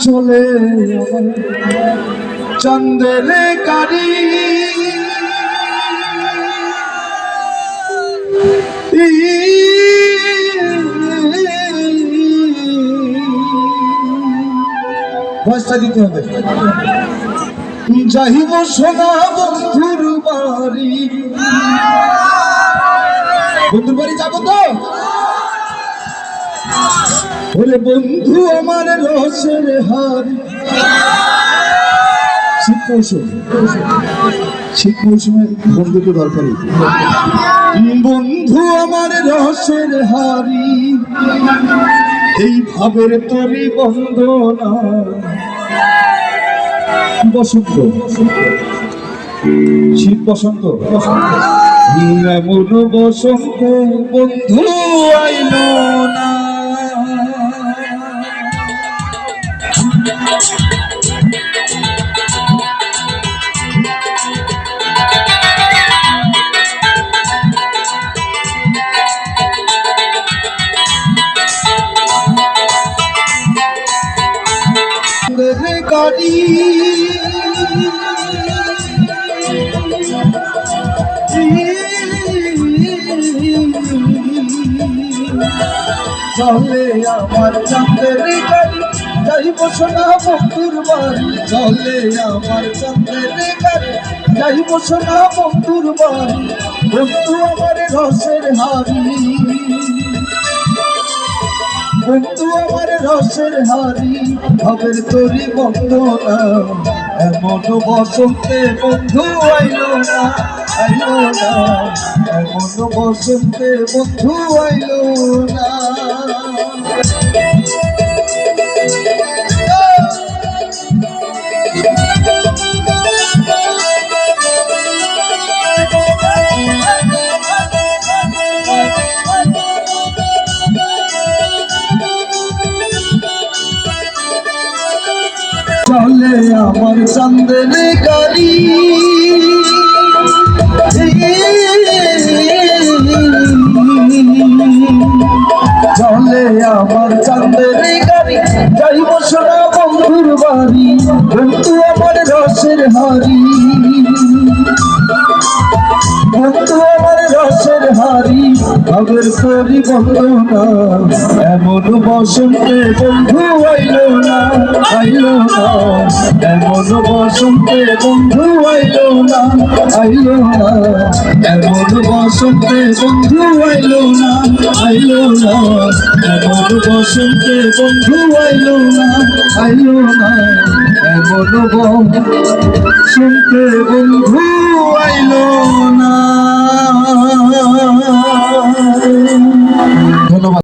চলে চন্দের গাড়ি ভয়েসটা দিতে হবে। যাইব সোনা বন্ধুর বাড়ি, বন্ধুর বাড়ি যাবো তো। ওরে বন্ধু আমার রসের হাড়ি, শীত মৌসুমে বন্ধুকে দরকারি। বন্ধু আমার রসের হাড়ি, এই ভাবের তরি বন্দনা। বসন্ত, শীত বসন্ত, এমন বসন্ত বন্ধু আইল না। গাড়ি চলে আমার চাঁদের গাড়ি, যাইব সোনা বন্ধুর বাড়ি। চলে আমার চাঁদের গাড়ি, যাইব সোনা বন্ধুর বাড়ি। বন্ধু আমার রসের হাড়ি, বন্ধু আমার রসের হাড়ি, ভাবের তরি বন্দনা। এমন বসন্তে বন্ধু আইল না, আইল না। এমন বসন্তে বন্ধু আইল না। চলে আমার চাঁদের গাড়ি, চলে আমার চাঁদের গাড়ি, যাইব সোনা বন্ধুর বাড়ি। বন্ধু আমার রসের হাড়ি, বন্ধু আমার রসের হাড়ি, ভাবের তরি বন্দনা। এমন বসন্তে বন্ধু আইল না, আইল না। এমন বসন্তে বন্ধু আইল না, আইল না। এমন বসন্তে বন্ধু আইল না, আইল না। এমন বসন্তে বন্ধু আইল না, আইল না। এমন বসন্তে বন্ধু আইল